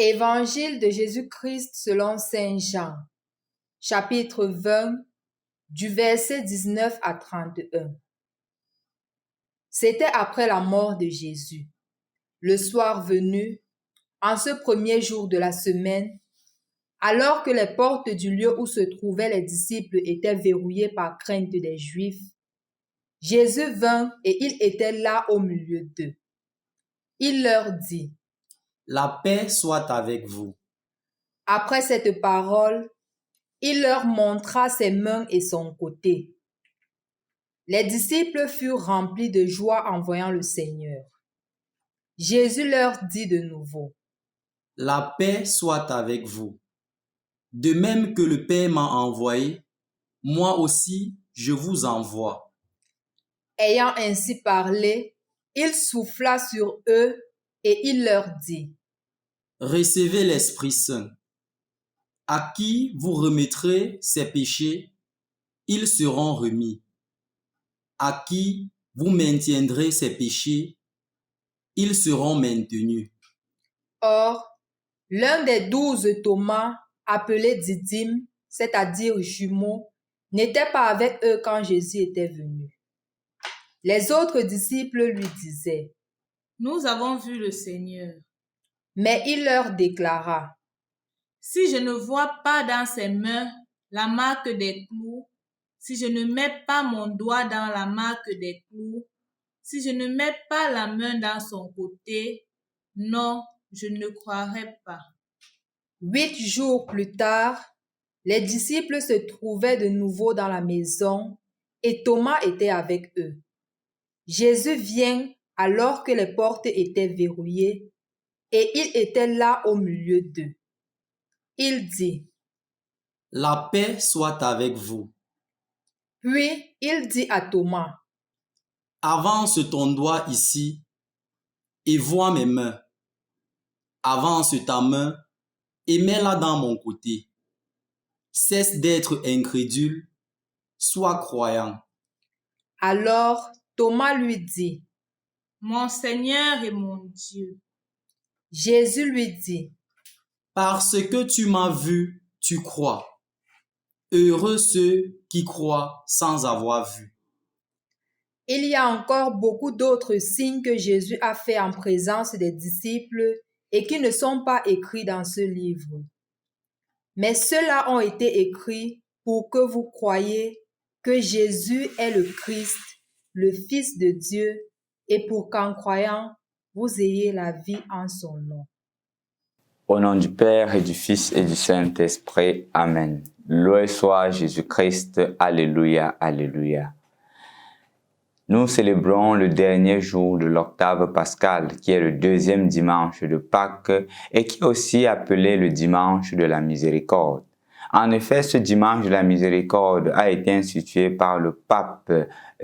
Évangile de Jésus-Christ selon saint Jean, chapitre 20, du verset 19 à 31. C'était après la mort de Jésus. Le soir venu, en ce premier jour de la semaine, alors que les portes du lieu où se trouvaient les disciples étaient verrouillées par crainte des Juifs, Jésus vint et il était là au milieu d'eux. Il leur dit: La paix soit avec vous. Après cette parole, il leur montra ses mains et son côté. Les disciples furent remplis de joie en voyant le Seigneur. Jésus leur dit de nouveau: La paix soit avec vous. De même que le Père m'a envoyé, moi aussi je vous envoie. Ayant ainsi parlé, il souffla sur eux et il leur dit: Recevez l'Esprit Saint. À qui vous remettrez ses péchés, ils seront remis. À qui vous maintiendrez ses péchés, ils seront maintenus. Or, l'un des 12, Thomas, appelé Didyme, c'est-à-dire jumeau, n'était pas avec eux quand Jésus était venu. Les autres disciples lui disaient: Nous avons vu le Seigneur. Mais il leur déclara: Si je ne vois pas dans ses mains la marque des clous, si je ne mets pas mon doigt dans la marque des clous, si je ne mets pas la main dans son côté, non, je ne croirai pas. 8 jours plus tard, les disciples se trouvaient de nouveau dans la maison et Thomas était avec eux. Jésus vient alors que les portes étaient verrouillées et il était là au milieu d'eux. Il dit: La paix soit avec vous. Puis il dit à Thomas: Avance ton doigt ici et vois mes mains. Avance ta main et mets-la dans mon côté. Cesse d'être incrédule, sois croyant. Alors Thomas lui dit: Mon Seigneur et mon Dieu. Jésus lui dit: Parce que tu m'as vu, tu crois. Heureux ceux qui croient sans avoir vu. Il y a encore beaucoup d'autres signes que Jésus a fait en présence des disciples et qui ne sont pas écrits dans ce livre. Mais ceux-là ont été écrits pour que vous croyiez que Jésus est le Christ, le Fils de Dieu, et pour qu'en croyant, vous ayez la vie en son nom. Au nom du Père et du Fils et du Saint-Esprit. Amen. Loué soit Jésus-Christ. Alléluia, alléluia. Nous célébrons le dernier jour de l'octave pascale, qui est le deuxième dimanche de Pâques et qui est aussi appelé le dimanche de la miséricorde. En effet, ce dimanche de la miséricorde a été institué par le pape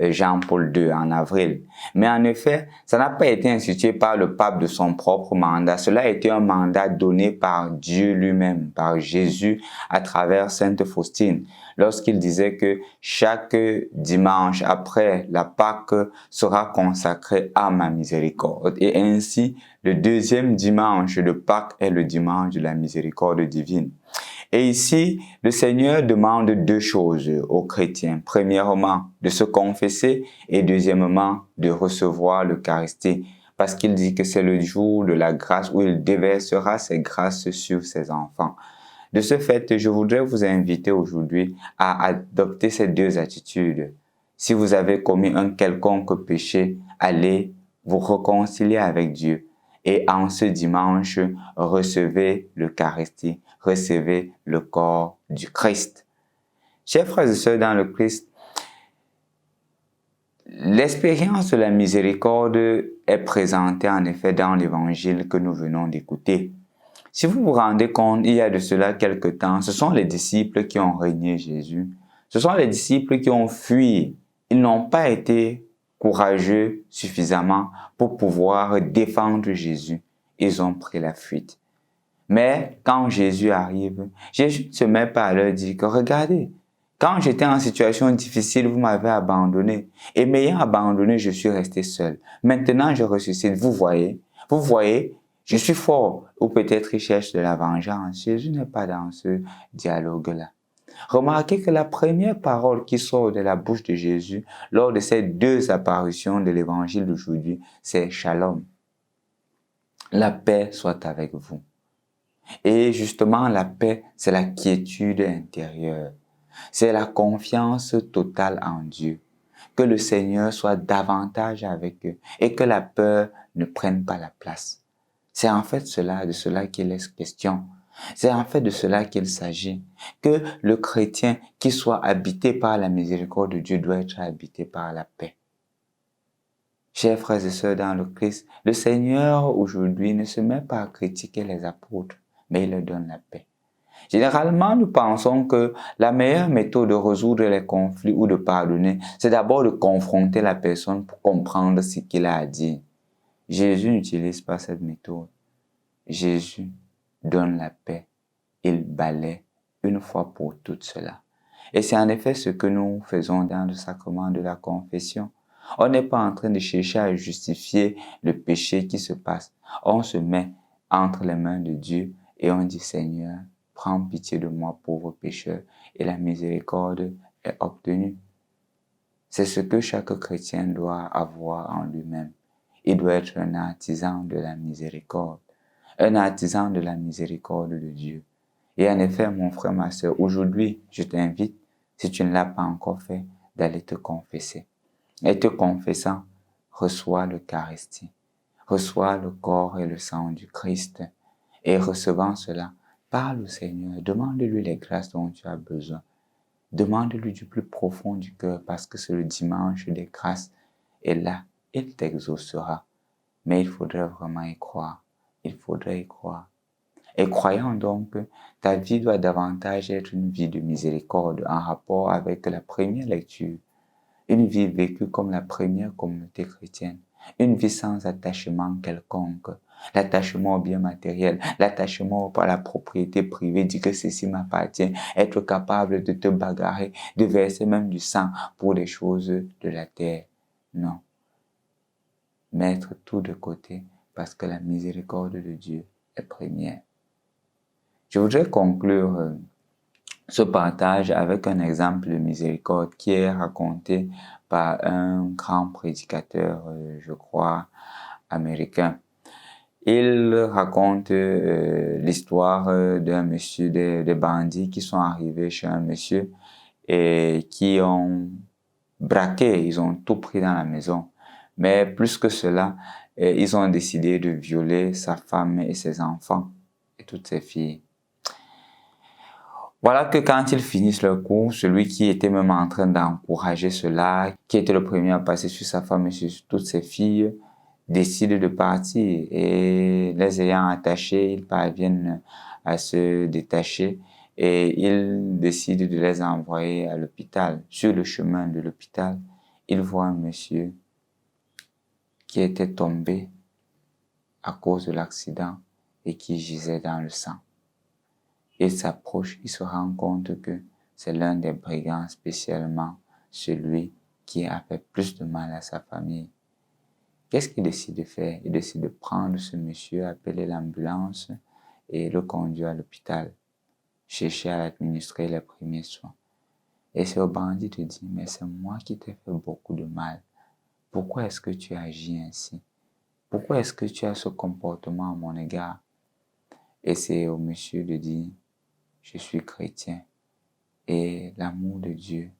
Jean-Paul II en avril. Mais en effet, ça n'a pas été institué par le pape de son propre mandat. Cela a été un mandat donné par Dieu lui-même, par Jésus, à travers Sainte Faustine, lorsqu'il disait que chaque dimanche après la Pâque sera consacré à ma miséricorde. Et ainsi, le deuxième dimanche de Pâques est le dimanche de la miséricorde divine. Et ici, le Seigneur demande deux choses aux chrétiens. Premièrement, de se confesser et deuxièmement, de recevoir l'Eucharistie. Parce qu'il dit que c'est le jour de la grâce où il déversera ses grâces sur ses enfants. De ce fait, je voudrais vous inviter aujourd'hui à adopter ces deux attitudes. Si vous avez commis un quelconque péché, allez vous réconcilier avec Dieu. Et en ce dimanche, recevez l'Eucharistie, recevez le corps du Christ. Chers frères et sœurs dans le Christ, l'expérience de la miséricorde est présentée en effet dans l'évangile que nous venons d'écouter. Si vous vous rendez compte, il y a de cela quelque temps, ce sont les disciples qui ont régné Jésus. Ce sont les disciples qui ont fui. Ils n'ont pas été courageux suffisamment pour pouvoir défendre Jésus. Ils ont pris la fuite. Mais quand Jésus arrive, Jésus ne se met pas à leur dire que regardez, quand j'étais en situation difficile, vous m'avez abandonné. Et m'ayant abandonné, je suis resté seul. Maintenant, je ressuscite. Vous voyez, Je suis fort. Ou peut-être il cherche de la vengeance. Jésus n'est pas dans ce dialogue-là. Remarquez que la première parole qui sort de la bouche de Jésus lors de ces deux apparitions de l'évangile d'aujourd'hui, c'est Shalom. La paix soit avec vous. Et justement, la paix, c'est la quiétude intérieure. C'est la confiance totale en Dieu. Que le Seigneur soit davantage avec eux et que la peur ne prenne pas la place. C'est en fait de cela qu'il est question. C'est en fait de cela qu'il s'agit. Que le chrétien qui soit habité par la miséricorde de Dieu doit être habité par la paix. Chers frères et sœurs dans le Christ, le Seigneur aujourd'hui ne se met pas à critiquer les apôtres, mais il leur donne la paix. Généralement, nous pensons que la meilleure méthode de résoudre les conflits ou de pardonner, c'est d'abord de confronter la personne pour comprendre ce qu'il a à dire. Jésus n'utilise pas cette méthode. Jésus donne la paix. Il balaie une fois pour toutes cela. Et c'est en effet ce que nous faisons dans le sacrement de la confession. On n'est pas en train de chercher à justifier le péché qui se passe. On se met entre les mains de Dieu et on dit, Seigneur, prends pitié de moi, pauvre pécheur, et la miséricorde est obtenue. C'est ce que chaque chrétien doit avoir en lui-même. Il doit être un artisan de la miséricorde, un artisan de la miséricorde de Dieu. Et en effet, mon frère, ma sœur, aujourd'hui, je t'invite, si tu ne l'as pas encore fait, d'aller te confesser. Et te confessant, reçois l'Eucharistie, reçois le corps et le sang du Christ. Et recevant cela, parle au Seigneur, demande-lui les grâces dont tu as besoin. Demande-lui du plus profond du cœur parce que c'est le dimanche des grâces. Et là, il t'exaucera. Mais il faudrait vraiment y croire. Il faudrait y croire. Et croyant donc que ta vie doit davantage être une vie de miséricorde en rapport avec la première lecture. Une vie vécue comme la première communauté chrétienne. Une vie sans attachement quelconque. L'attachement au bien matériel, l'attachement à la propriété privée, dire que ceci m'appartient, être capable de te bagarrer, de verser même du sang pour les choses de la terre. Non. Mettre tout de côté parce que la miséricorde de Dieu est première. Je voudrais conclure ce partage avec un exemple de miséricorde qui est raconté par un grand prédicateur, je crois, américain. Il raconte l'histoire d'un monsieur, des bandits qui sont arrivés chez un monsieur et qui ont braqué, ils ont tout pris dans la maison. Mais plus que cela, ils ont décidé de violer sa femme et ses enfants et toutes ses filles. Voilà que quand ils finissent leur cours, celui qui était même en train d'encourager cela, qui était le premier à passer sur sa femme et sur toutes ses filles, décide de partir et les ayant attachés, ils parviennent à se détacher et ils décident de les envoyer à l'hôpital. Sur le chemin de l'hôpital, ils voient un monsieur qui était tombé à cause de l'accident et qui gisait dans le sang. Il s'approche, il se rend compte que c'est l'un des brigands, spécialement celui qui a fait plus de mal à sa famille. Qu'est-ce qu'il décide de faire? Il décide de prendre ce monsieur, appeler l'ambulance et le conduire à l'hôpital, chercher à administrer les premiers soins. Et c'est au bandit de dire, mais c'est moi qui t'ai fait beaucoup de mal. Pourquoi est-ce que tu agis ainsi? Pourquoi est-ce que tu as ce comportement à mon égard? Et c'est au monsieur de dire, je suis chrétien et l'amour de Dieu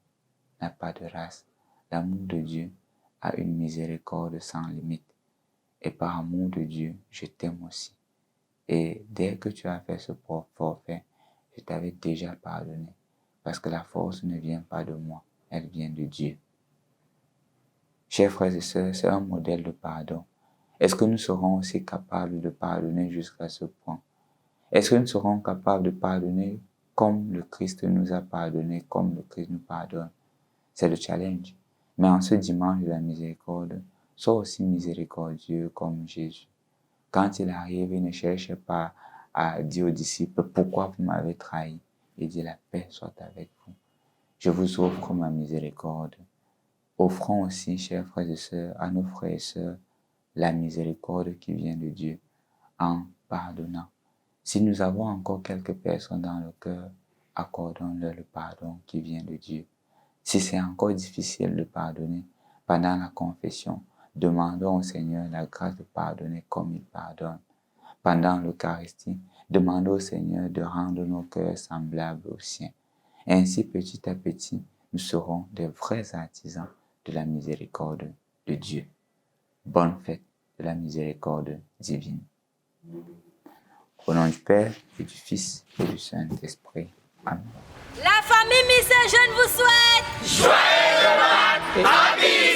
n'a pas de race. L'amour de Dieu a une miséricorde sans limite. Et par amour de Dieu, je t'aime aussi. Et dès que tu as fait ce forfait, je t'avais déjà pardonné. Parce que la force ne vient pas de moi, elle vient de Dieu. Chers frères et sœurs, c'est un modèle de pardon. Est-ce que nous serons aussi capables de pardonner jusqu'à ce point? Est-ce que nous serons capables de pardonner comme le Christ nous a pardonné, comme le Christ nous pardonne? C'est le challenge. Mais en ce dimanche de la miséricorde, sois aussi miséricordieux comme Jésus. Quand il arrive, il ne cherche pas à dire aux disciples, pourquoi vous m'avez trahi? Il dit, la paix soit avec vous. Je vous offre ma miséricorde. Offrons aussi, chers frères et sœurs, à nos frères et sœurs, la miséricorde qui vient de Dieu, en pardonnant. Si nous avons encore quelques personnes dans le cœur, accordons-leur le pardon qui vient de Dieu. Si c'est encore difficile de pardonner, pendant la confession, demandons au Seigneur la grâce de pardonner comme il pardonne. Pendant l'Eucharistie, demandons au Seigneur de rendre nos cœurs semblables aux siens. Ainsi, petit à petit, nous serons des vrais artisans de la miséricorde de Dieu. Bonne fête de la miséricorde divine. Au nom du Père et du Fils et du Saint-Esprit. Amen. La famille Mister Jeune vous souhaite joyeux Noël, happy